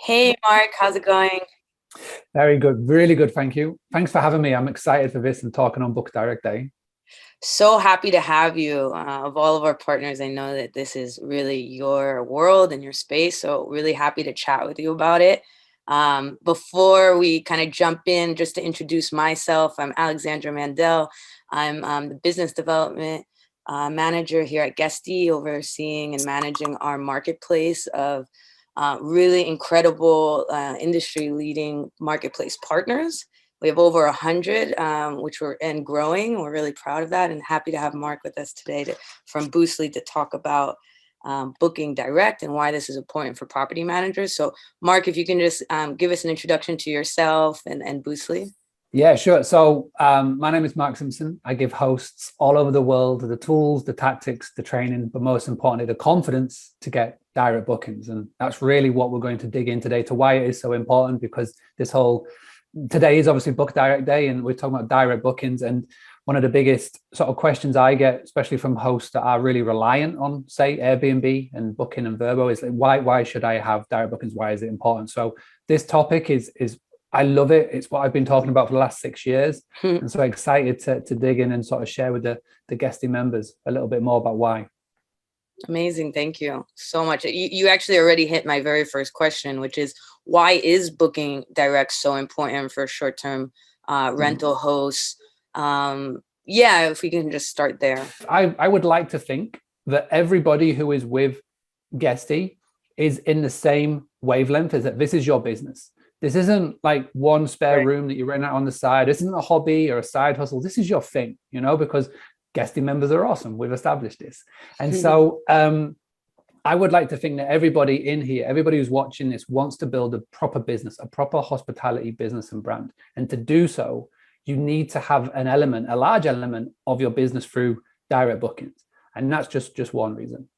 Hey Mark, how's it going? Very good. Really good. Thank you. Thanks for having me. I'm excited for this and talking on Book Direct Day. So happy to have you. Of all of our partners, I know that this is really your world and your space. So really happy to chat with you about it. Before we kind of jump in, just to introduce myself, I'm Alexandra Mandel. I'm the business development manager here at Guesty, overseeing and managing our marketplace of really incredible industry leading marketplace partners. We have over 100, which we're and growing. We're really proud of that and happy to have Mark with us today from Boostly to talk about booking direct and why this is important for property managers. So Mark, if you can just give us an introduction to yourself and Boostly. Yeah, sure. So my name is Mark Simpson. I give hosts all over the world the tools, the tactics, the training, but most importantly, the confidence to get direct bookings. And that's really what we're going to dig in today to why it is so important, because today is obviously Book Direct Day and we're talking about direct bookings. And one of the biggest sort of questions I get, especially from hosts that are really reliant on, say, Airbnb and Booking and Vrbo, is like, why should I have direct bookings? Why is it important? So this topic is I love it. It's what I've been talking about for the last 6 years. And so excited to dig in and sort of share with the Guesty members a little bit more about why. Amazing. Thank you so much. You actually already hit my very first question, which is why is booking direct so important for short-term rental hosts? Yeah, if we can just start there. I would like to think that everybody who is with Guesty is in the same wavelength, as that this is your business. This isn't like one spare room that you rent out on the side. This isn't a hobby or a side hustle. This is your thing, because Guesty members are awesome. We've established this. And so I would like to think that everybody in here, everybody who's watching this wants to build a proper business, a proper hospitality business and brand. And to do so, you need to have a large element of your business through direct bookings. And that's just one reason.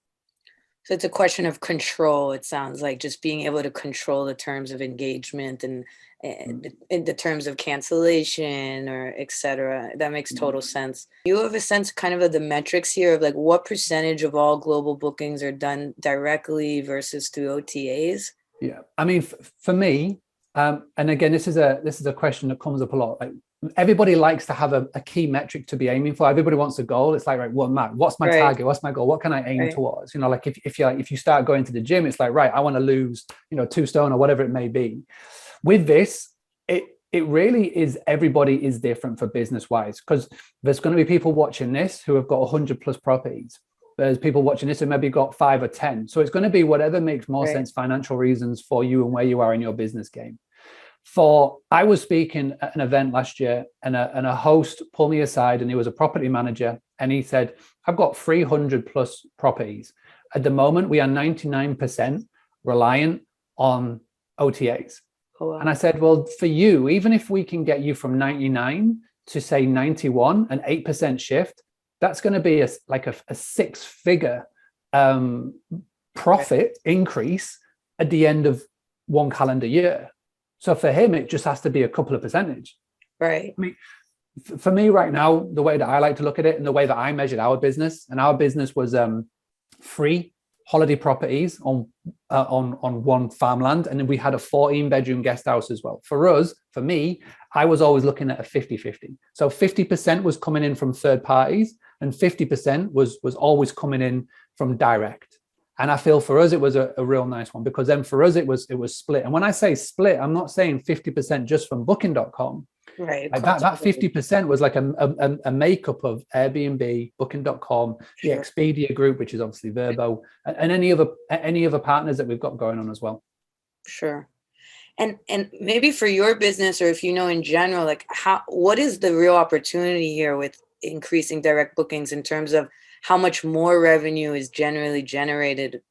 So it's a question of control. It sounds like just being able to control the terms of engagement and in the terms of cancellation or et cetera. That makes total sense. You have a sense kind of the metrics here of like what percentage of all global bookings are done directly versus through OTAs? Yeah, I mean, for me, and again, this is a question that comes up a lot. Like everybody likes to have a key metric to be aiming for. Everybody wants a goal. It's like, right, what's my target? What's my goal? What can I aim towards? Like if you start going to the gym, it's like, right, I want to lose 2 stone or whatever it may be. With this, it really is, everybody is different for business wise, because there's going to be people watching this who have got 100 plus properties. There's people watching this who maybe got 5 or 10. So it's going to be whatever makes more sense, financial reasons for you and where you are in your business game. I was speaking at an event last year and a host pulled me aside, and he was a property manager, and he said, I've got 300 plus properties. At the moment, we are 99% reliant on OTAs. Oh, wow. And I said, well, for you, even if we can get you from 99 to say 91, an 8% shift, that's going to be a 6-figure profit increase at the end of one calendar year. So for him, it just has to be a couple of percentage. Right. I mean, for me right now, the way that I like to look at it and the way that I measured our business, and our business was 3 holiday properties on one farmland. And then we had a 14-bedroom guest house as well. For me, I was always looking at a 50-50. So 50% was coming in from third parties and 50% was always coming in from direct. And I feel for us, it was a real nice one, because then for us, it was split. And when I say split, I'm not saying 50% just from booking.com. Right. Like that 50% was like a makeup of Airbnb, booking.com, the Expedia group, which is obviously Vrbo, and any other partners that we've got going on as well. Sure. And maybe for your business, or if in general, like what is the real opportunity here with increasing direct bookings in terms of how much more revenue is generally generated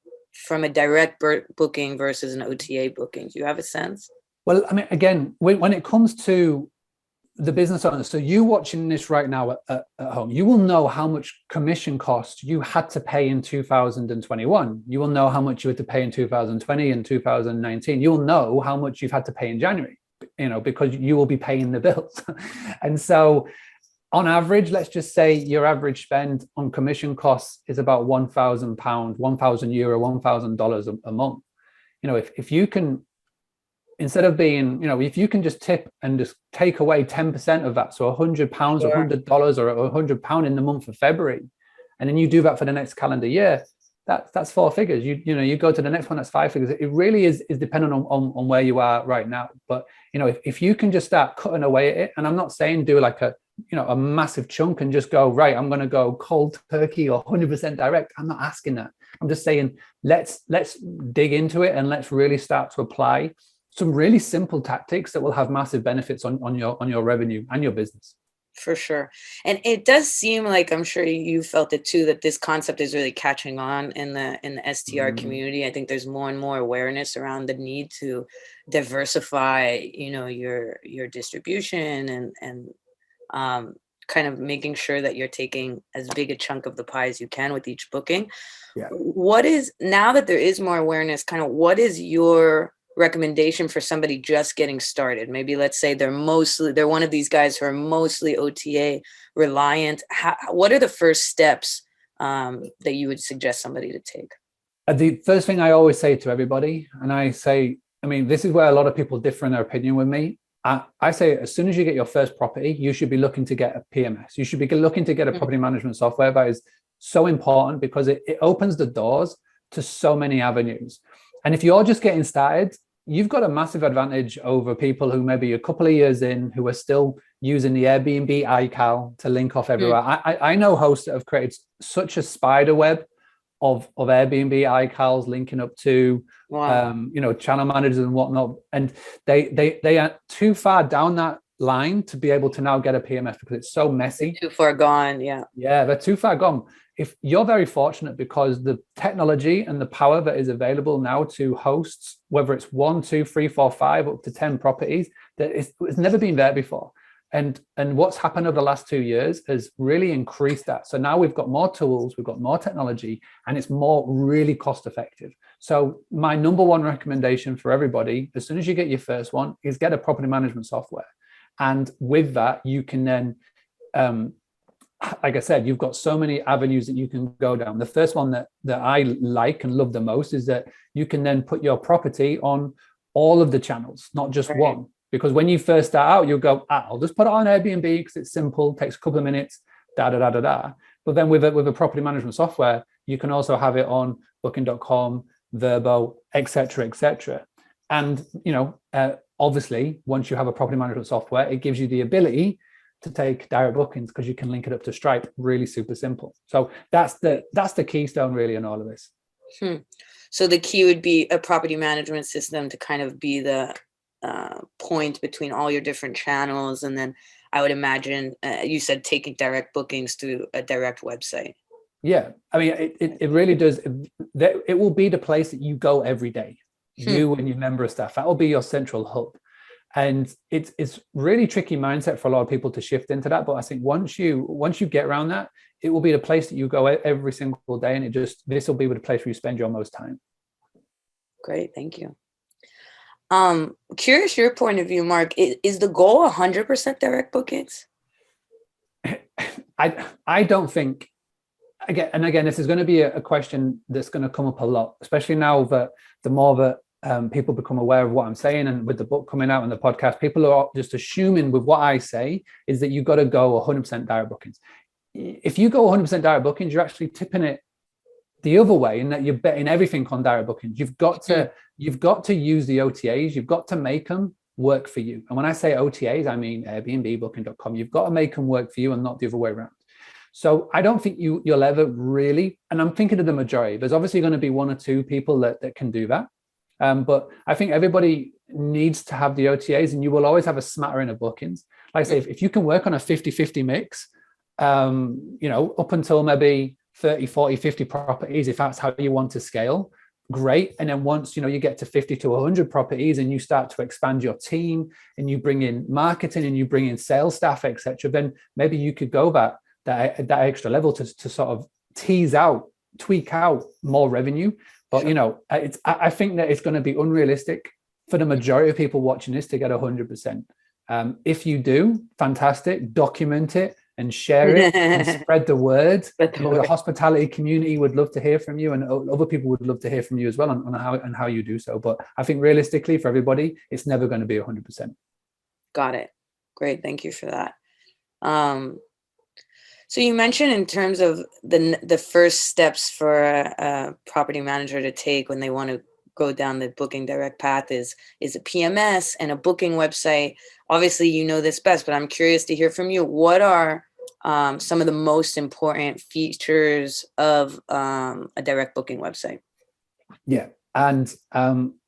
from a direct booking versus an OTA booking? Do you have a sense? Well, I mean, again, when it comes to the business owner, so you watching this right now at home, you will know how much commission cost you had to pay in 2021. You will know how much you had to pay in 2020 and 2019. You'll know how much you've had to pay in January, because you will be paying the bills. And so on average, let's just say your average spend on commission costs is about £1,000, €1,000, $1,000 a month. If you can instead of being, if you can just tip and just take away 10% of that, so £100 or $100 or £100 in the month of February, and then you do that for the next calendar year, that's four figures. You go to the next one, that's five figures. It really is dependent on where you are right now. But if you can just start cutting away at it, and I'm not saying do like a massive chunk and just go, right, I'm going to go cold turkey or 100% direct. I'm not asking that. I'm just saying let's dig into it and let's really start to apply some really simple tactics that will have massive benefits on your revenue and your business. For sure. And it does seem like, I'm sure you felt it too, that this concept is really catching on in the STR community. I think there's more and more awareness around the need to diversify, your distribution and kind of making sure that you're taking as big a chunk of the pie as you can with each booking. Yeah. Now that there is more awareness, kind of what is your recommendation for somebody just getting started? Maybe let's say they're one of these guys who are mostly OTA reliant. What are the first steps that you would suggest somebody to take? The first thing I always say to everybody, and this is where a lot of people differ in their opinion with me. I say as soon as you get your first property, you should be looking to get a PMS. You should be looking to get a property management software. That is so important because it opens the doors to so many avenues. And if you're just getting started, you've got a massive advantage over people who maybe a couple of years in who are still using the Airbnb iCal to link off everywhere. I know hosts that have created such a spider web of Airbnb iCals linking up to channel managers and whatnot, and they are too far down that line to be able to now get a PMS because it's so messy. Too far gone. Yeah, they're too far gone. If you're very fortunate because the technology and the power that is available now to hosts, whether it's 1, 2, 3, 4, 5, up to 10 properties, that it's never been there before. And what's happened over the last 2 years has really increased that. So now we've got more tools, we've got more technology, and it's more really cost effective. So my number one recommendation for everybody, as soon as you get your first one, is get a property management software. And with that, you can then, like I said, you've got so many avenues that you can go down. The first one that I like and love the most is that you can then put your property on all of the channels, not just one. Because when you first start out, you'll go, I'll just put it on Airbnb because it's simple, takes a couple of minutes, But then with a property management software, you can also have it on booking.com, Verbo, etc., etc. And, obviously, once you have a property management software, it gives you the ability to take direct bookings because you can link it up to Stripe. Really super simple. So that's the keystone really in all of this. So the key would be a property management system to kind of be the point between all your different channels. And then I would imagine you said taking direct bookings through a direct website. Yeah. It really does. It will be the place that you go every day. You and your member of staff, that will be your central hub. And it's really tricky mindset for a lot of people to shift into that. But I think once you get around that, it will be the place that you go every single day. And this will be the place where you spend your most time. Great. Thank you. Curious your point of view, Mark. Is the goal 100% direct bookings? I don't think, again, this is going to be a question that's going to come up a lot, especially now that the more that people become aware of what I'm saying, and with the book coming out and the podcast, people are just assuming with what I say is that you've got to go 100% direct bookings. If you go 100% direct bookings, you're actually tipping it the other way, in that you're betting everything on direct bookings. You've got to use the OTAs. You've got to make them work for you. And when I say OTAs, I mean Airbnb, booking.com. You've got to make them work for you and not the other way around. So I don't think you'll ever really, and I'm thinking of the majority. There's obviously going to be 1 or 2 people that can do that. But I think everybody needs to have the OTAs, and you will always have a smattering of bookings. Like I say, if you can work on a 50-50 mix, up until maybe 30, 40, 50 properties, if that's how you want to scale, great. And then once, you get to 50 to 100 properties and you start to expand your team and you bring in marketing and you bring in sales staff, etc., then maybe you could go that extra level to sort of tweak out more revenue. But, I think that it's going to be unrealistic for the majority of people watching this to get 100%. If you do, fantastic, document it and share it and spread the word. The But hospitality community would love to hear from you, and other people would love to hear from you as well on how you do so. But I think realistically for everybody, it's never going to be 100%. got it. Great. Thank you for that. So you mentioned in terms of the first steps for a property manager to take when they want to go down the booking direct path is a PMS and a booking website. Obviously, you know this best, but I'm curious to hear from you. What are some of the most important features of a direct booking website? Yeah, and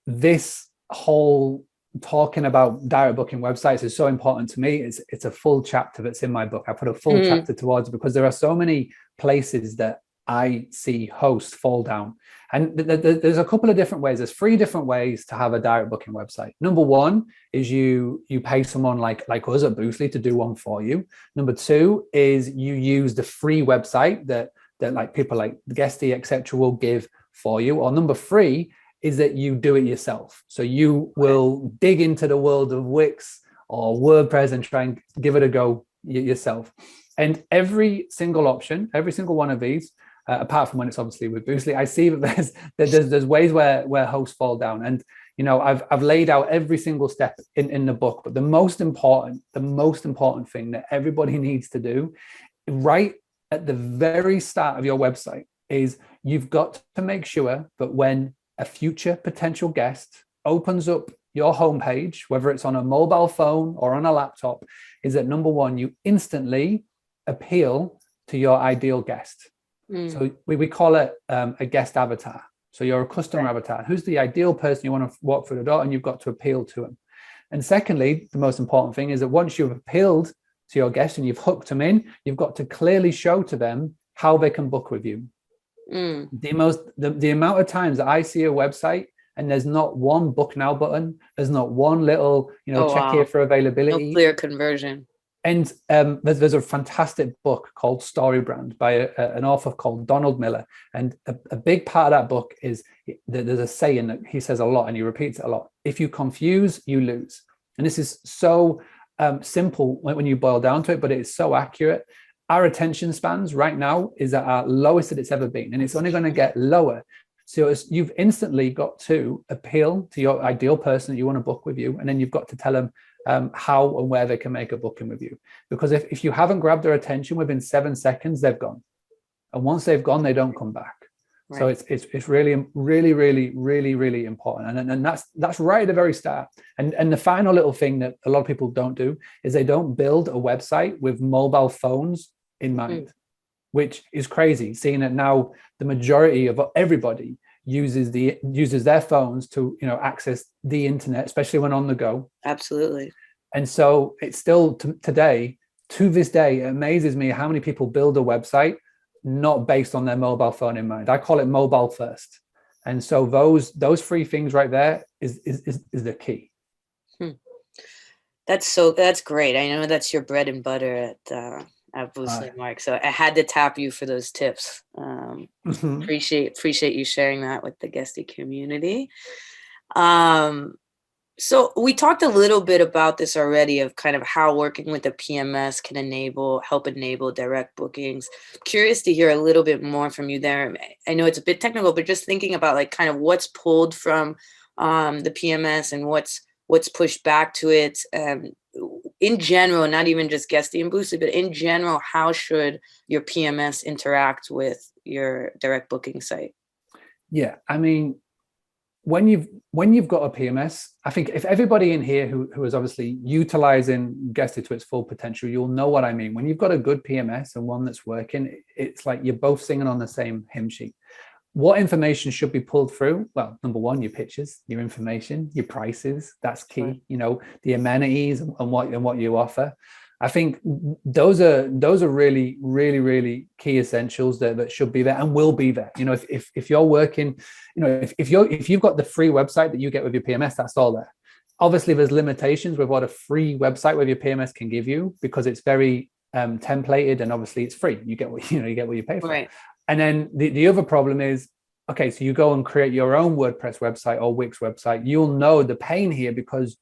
this whole talking about direct booking websites is so important to me. It's a full chapter that's in my book. I put a full chapter towards it because there are so many places that I see hosts fall down. And there's a couple of different ways. There's 3 different ways to have a direct booking website. Number 1 is you pay someone like us at Boostly to do one for you. Number 2 is you use the free website that like people like Guesty, etc. will give for you. Or number 3 is that you do it yourself. So you will dig into the world of Wix or WordPress and try and give it a go yourself. And every single option, every single one of these, apart from when it's obviously with Boostly, I see that there's ways where hosts fall down. And I've laid out every single step in the book. But the most important thing that everybody needs to do right at the very start of your website is you've got to make sure that when a future potential guest opens up your homepage, whether it's on a mobile phone or on a laptop, is that number 1, you instantly appeal to your ideal guest. So we call it a guest avatar. So you're a customer avatar. Who's the ideal person you want to walk through the door, and you've got to appeal to them. And secondly, the most important thing is that once you've appealed to your guest and you've hooked them in, you've got to clearly show to them how they can book with you. The amount of times that I see a website and there's not one book now button, there's not one little check here for availability, no clear conversion. And there's a fantastic book called Storybrand by an author called Donald Miller, and a big part of that book is there's a saying that he says a lot and he repeats it a lot: if you confuse, you lose. And this is so simple when you boil down to it, but it's so accurate. Our attention spans right now is at our lowest that it's ever been, and it's only going to get lower. So you've instantly got to appeal to your ideal person that you want to book with you, and then you've got to tell them how and where they can make a booking with you. Because if you haven't grabbed their attention within 7 seconds, they've gone. And once they've gone, they don't come back. Right. So it's really, really, really, really, really important. And that's right at the very start. And the final little thing that a lot of people don't do is they don't build a website with mobile phones in mind, which is crazy, seeing that now the majority of everybody uses their phones to access the internet, especially when on the go. Absolutely. And so it's still today, to this day, it amazes me how many people build a website not based on their mobile phone in mind. I call it mobile first. And so those 3 things right there is the key. That's great. I know that's your bread and butter at Boostly, Mark. So I had to tap you for those tips. Appreciate you sharing that with the Guesty community. So we talked a little bit about this already, of kind of how working with the PMS can help enable direct bookings. Curious to hear a little bit more from you there. I know it's a bit technical, but just thinking about like kind of what's pulled from the PMS and what's pushed back to it. In general, not even just Guesty and Boostly, but in general, how should your PMS interact with your direct booking site? Yeah, I mean, when you've got a PMS, I think if everybody in here who is obviously utilizing Guesty to its full potential, you'll know what I mean. When you've got a good PMS and one that's working, it's like you're both singing on the same hymn sheet. What information should be pulled through? Well, number 1, your pictures, your information, your prices. That's key. The amenities and what you offer. I think those are really, really, really key essentials that should be there and will be there. If you're working, if you've got the free website that you get with your PMS, that's all there. Obviously, there's limitations with what a free website with your PMS can give you, because it's very templated, and obviously it's free. You get what you pay for. Right. And then the other problem is, okay, so you go and create your own WordPress website or Wix website. You'll know the pain here, because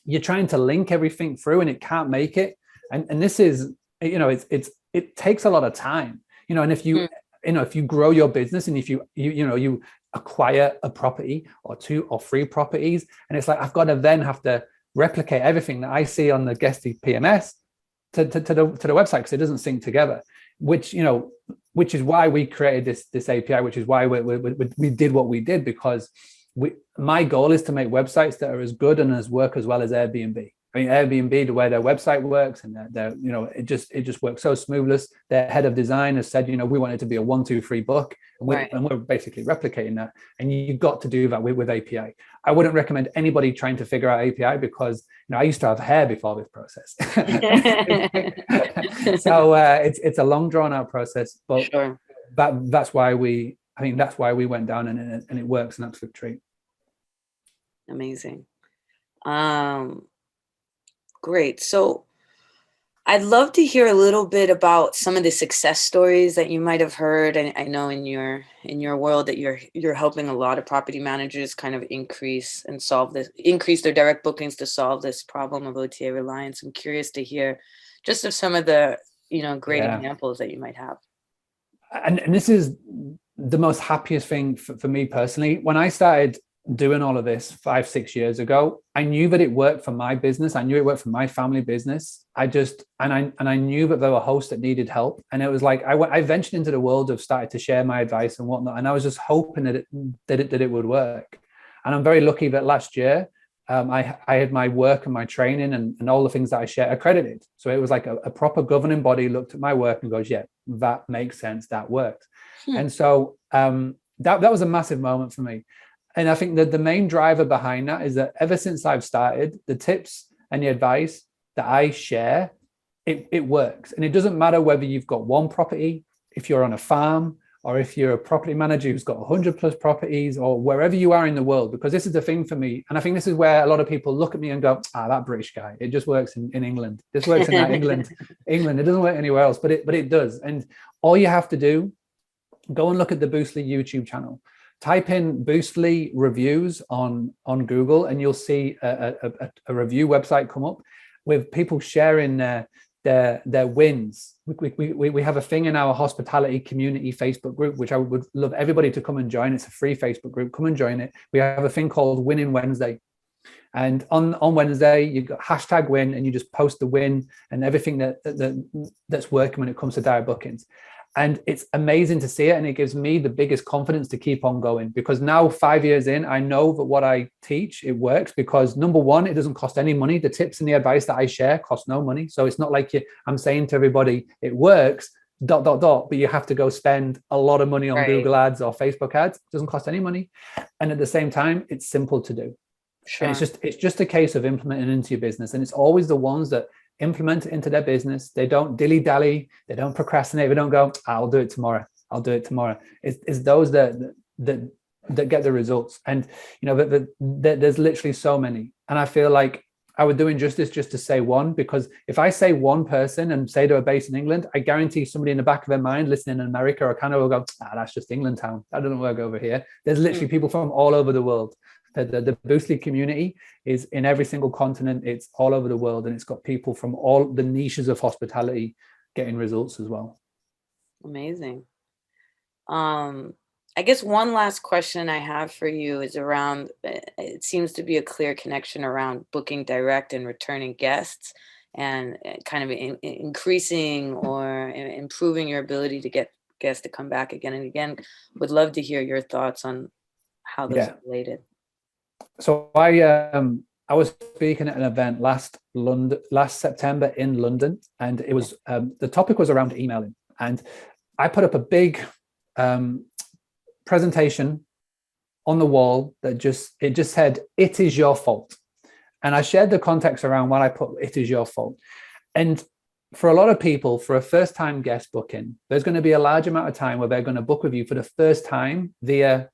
you're trying to link everything through and it can't make it. And this is it takes a lot of time, and if you, if you grow your business, and if you acquire a property or 2 or 3 properties, and it's like, I've got to then have to replicate everything that I see on the Guesty PMS to the website, because it doesn't sync together, which is why we created this API, which is why we did what we did, because my goal is to make websites that are as good and work as well as Airbnb. I mean, Airbnb, the way their website works, and it just works so smoothly. Their head of design has said, we want it to be a 1, 2, 3 book, and we're basically replicating that. And you've got to do that with API. I wouldn't recommend anybody trying to figure out API, because I used to have hair before this process. So it's a long, drawn out process, but sure. that's why we went down, and it works an absolute treat. Amazing. Great. So I'd love to hear a little bit about some of the success stories that you might have heard. And I know in your world that you're helping a lot of property managers kind of increase their direct bookings to solve this problem of OTA reliance. I'm curious to hear just of some of the great examples that you might have. And this is the most happiest thing for me personally. When I started doing all of this 5-6 years ago, I knew that it worked for my business. I knew it worked for my family business. I knew that there were hosts that needed help. And it was like, I ventured into the world of starting to share my advice and whatnot. And I was just hoping that it would work. And I'm very lucky that last year, I had my work and my training and all the things that I share accredited. So it was like a proper governing body looked at my work and goes, yeah, that makes sense. That works. And so that was a massive moment for me. And I think that the main driver behind that is that ever since I've started, the tips and the advice that I share, it works. And it doesn't matter whether you've got 1 property, if you're on a farm, or if you're a property manager who's got 100+ properties, or wherever you are in the world, because this is the thing for me. And I think this is where a lot of people look at me and go, that British guy, it just works in England. This works in that England. It doesn't work anywhere else, but it does. And all you have to do, go and look at the Boostly YouTube channel. Type in Boostly reviews on Google, and you'll see a review website come up with people sharing their wins. We have a thing in our hospitality community Facebook group, which I would love everybody to come and join. It's a free Facebook group. Come and join it. We have a thing called Winning Wednesday. And on Wednesday, you got #win, and you just post the win and everything that's working when it comes to direct bookings. And it's amazing to see it. And it gives me the biggest confidence to keep on going, because now 5 years in, I know that what I teach, it works, because number one, it doesn't cost any money. The tips and the advice that I share cost no money. So it's not like I'm saying to everybody, it works, ... but you have to go spend a lot of money on Google ads or Facebook ads. It doesn't cost any money. And at the same time, it's simple to do. Sure. And it's just a case of implementing into your business. And it's always the ones that implement it into their business. They don't dilly-dally, they don't procrastinate, they don't go, I'll do it tomorrow. It's those that get the results. And there's literally so many. And I feel like I would do injustice just to say one, because if I say one person and say they're based in England, I guarantee somebody in the back of their mind listening in America or Canada will go, that's just England town. That doesn't work over here. There's literally people from all over the world. The Boostly community is in every single continent. It's all over the world, and it's got people from all the niches of hospitality getting results as well. Amazing. I guess one last question I have for you is around, it seems to be a clear connection around booking direct and returning guests, and kind of increasing or improving your ability to get guests to come back again and again. Would love to hear your thoughts on how those are related. So I was speaking at an event last September in London, and it was the topic was around emailing, and I put up a big presentation on the wall that just said, "It is your fault," and I shared the context around what I put, "It is your fault." And for a lot of people, for a first-time guest booking, there's going to be a large amount of time where they're going to book with you for the first time via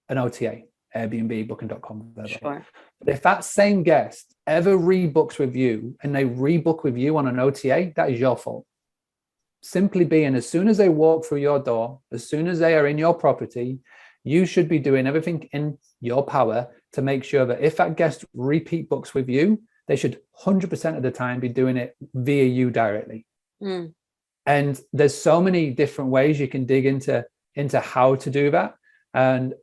an OTA. Airbnb, booking.com. Sure. But if that same guest ever rebooks with you and they rebook with you on an OTA, that is your fault. Simply being, as soon as they walk through your door, as soon as they are in your property, you should be doing everything in your power to make sure that if that guest repeat books with you, they should 100% of the time be doing it via you directly. Mm. And there's so many different ways you can dig into how to do that. And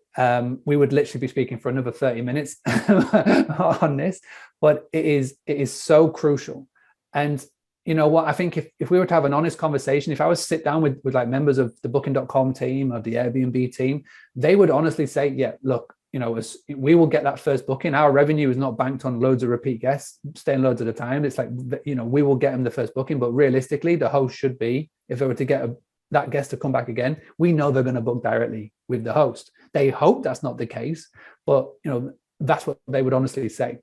we would literally be speaking for another 30 minutes on this, but it is so crucial. And you know what, I think if we were to have an honest conversation, if I was to sit down with like members of the booking.com team or the Airbnb team, they would honestly say, yeah, look, you know, we will get that first booking. Our revenue is not banked on loads of repeat guests staying loads of the time. It's like, you know, we will get them the first booking, but realistically, the host should be, if they were to get that guest to come back again, we know they're going to book directly with the host. They hope that's not the case, but you know, that's what they would honestly say.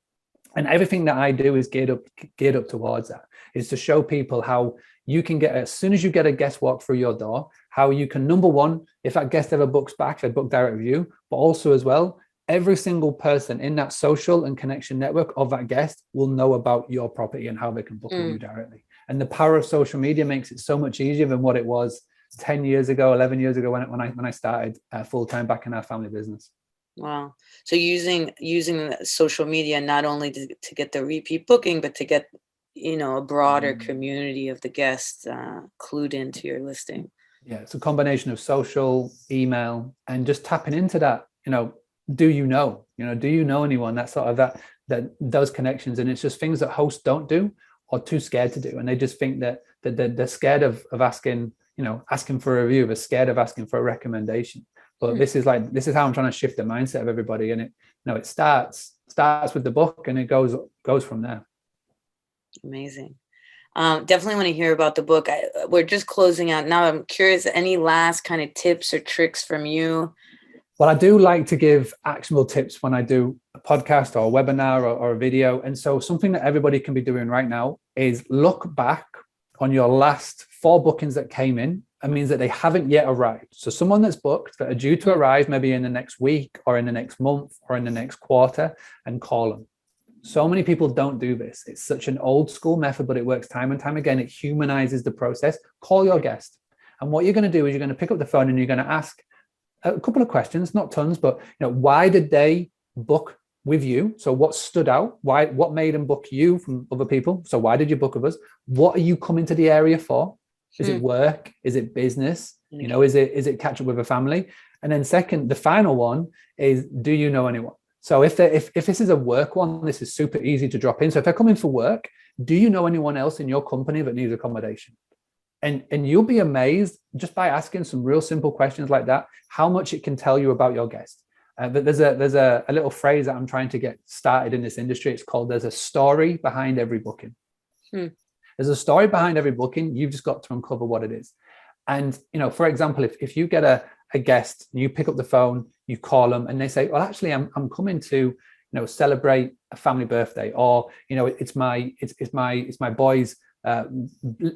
And everything that I do is geared up towards that, is to show people how you can get, as soon as you get a guest walk through your door, how you can, number one, if that guest ever books back, they book direct with you, but also as well, every single person in that social and connection network of that guest will know about your property and how they can book with you directly. And the power of social media makes it so much easier than what it was 10 years ago, 11 years ago when I started full-time back in our family business. Wow. So using social media not only to get the repeat booking, but to get, you know, a broader community of the guests clued into your listing. Yeah, it's a combination of social, email, and just tapping into that, you know, do you know anyone, that sort of that those connections. And it's just things that hosts don't do or too scared to do. And they just think that they're scared of asking, you know, asking for a review, they're scared of asking for a recommendation. But this is how I'm trying to shift the mindset of everybody. And it, you know, it starts with the book and it goes from there. Amazing. Definitely want to hear about the book. We're just closing out now. I'm curious, any last kind of tips or tricks from you? Well, I do like to give actionable tips when I do a podcast or a webinar or a video. And so something that everybody can be doing right now is look back on your last 4 bookings that came in. It means that they haven't yet arrived. So someone that's booked that are due to arrive maybe in the next week or in the next month or in the next quarter, and call them. So many people don't do this. It's such an old school method, but it works time and time again. It humanizes the process. Call your guest. And what you're going to do is you're going to pick up the phone and you're going to ask a couple of questions, not tons, but you know, why did they book with you? So what stood out? What made them book you from other people? So why did you book with us? What are you coming to the area for? Is it work? Is it business? You know, is it catch up with a family? And then second, the final one is, do you know anyone? So if this is a work one, this is super easy to drop in. So if they're coming for work, do you know anyone else in your company that needs accommodation? And you'll be amazed just by asking some real simple questions like that, how much it can tell you about your guest. But there's a little phrase that I'm trying to get started in this industry. It's called, there's a story behind every booking. There's a story behind every booking. You've just got to uncover what it is. And, you know, for example, if you get a guest, you pick up the phone, you call them and they say, well, actually, I'm coming to, you know, celebrate a family birthday, or, you know, it's my boy's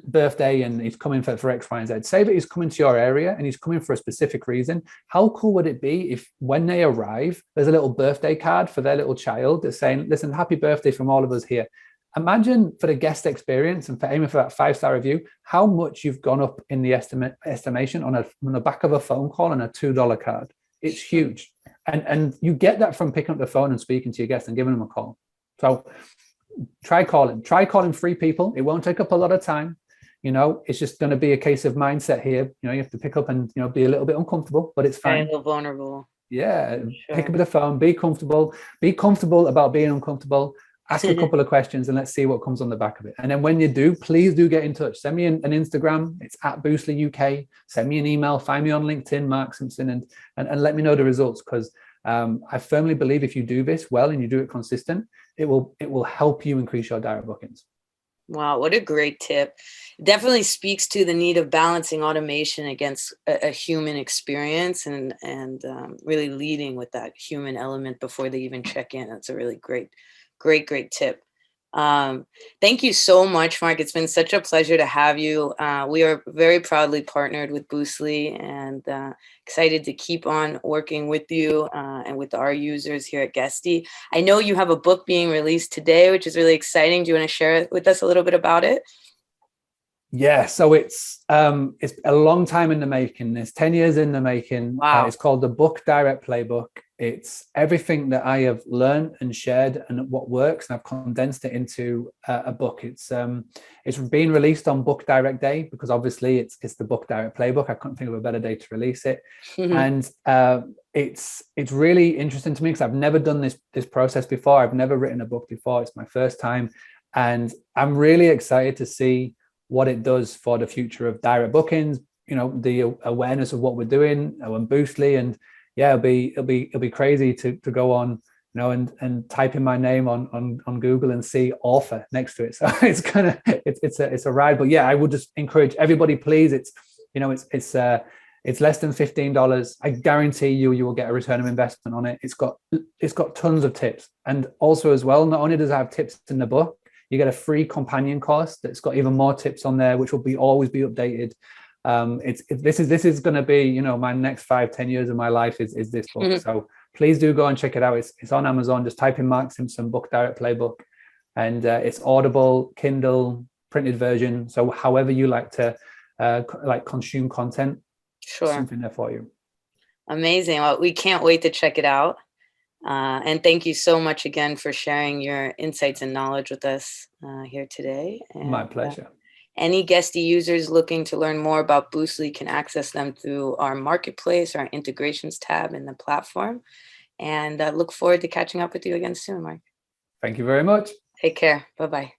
birthday and he's coming for X, Y, and Z. Say that he's coming to your area and he's coming for a specific reason. How cool would it be if when they arrive, there's a little birthday card for their little child that's saying, listen, happy birthday from all of us here. Imagine for the guest experience and for aiming for that 5-star review, how much you've gone up in the estimation on the back of a phone call and a $2 card. It's huge. And you get that from picking up the phone and speaking to your guests and giving them a call. So try calling 3 people. It won't take up a lot of time. You know, it's just going to be a case of mindset here. You know, you have to pick up and, you know, be a little bit uncomfortable, but it's fine. A little vulnerable. Yeah. Sure. Pick up the phone, be comfortable about being uncomfortable. Ask a couple of questions and let's see what comes on the back of it. And then when you do, please do get in touch. Send me an Instagram. It's @Boostly UK. Send me an email. Find me on LinkedIn, Mark Simpson, and let me know the results, because I firmly believe if you do this well and you do it consistent, it will help you increase your direct bookings. Wow, what a great tip. Definitely speaks to the need of balancing automation against a human experience and really leading with that human element before they even check in. That's a really great tip. Thank you so much, Mark. It's been such a pleasure to have you. We are very proudly partnered with Boostly and excited to keep on working with you and with our users here at Guesty. I know you have a book being released today, which is really exciting. Do you want to share with us a little bit about it? Yeah, so it's a long time in the making. It's 10 years in the making. Wow. It's called the Book Direct Playbook. It's everything that I have learned and shared and what works, and I've condensed it into a book. It's being released on Book Direct Day because obviously it's the Book Direct Playbook. I couldn't think of a better day to release it. And it's really interesting to me because I've never done this process before. I've never written a book before. It's my first time, and I'm really excited to see what it does for the future of direct bookings. You know, the awareness of what we're doing and Boostly, and yeah, it'll be crazy to go on, you know, and type in my name on Google and see author next to it. So it's a ride. But yeah, I would just encourage everybody, please. It's less than $15. I guarantee you will get a return of investment on it. It's got tons of tips, and also as well, not only does it have tips in the book, you get a free companion course that's got even more tips on there, which will always be updated. This is going to be, you know, my next 5-10 years of my life is this book. So please do go and check it out. It's on Amazon. Just type in Mark Simpson Book Direct Playbook, and it's Audible, Kindle, printed version. So however you like to consume content, something there for you. Amazing. Well, we can't wait to check it out. And thank you so much again for sharing your insights and knowledge with us here today. And, my pleasure. Any Guesty users looking to learn more about Boostly can access them through our marketplace, our integrations tab in the platform. And look forward to catching up with you again soon, Mark. Thank you very much. Take care. Bye-bye.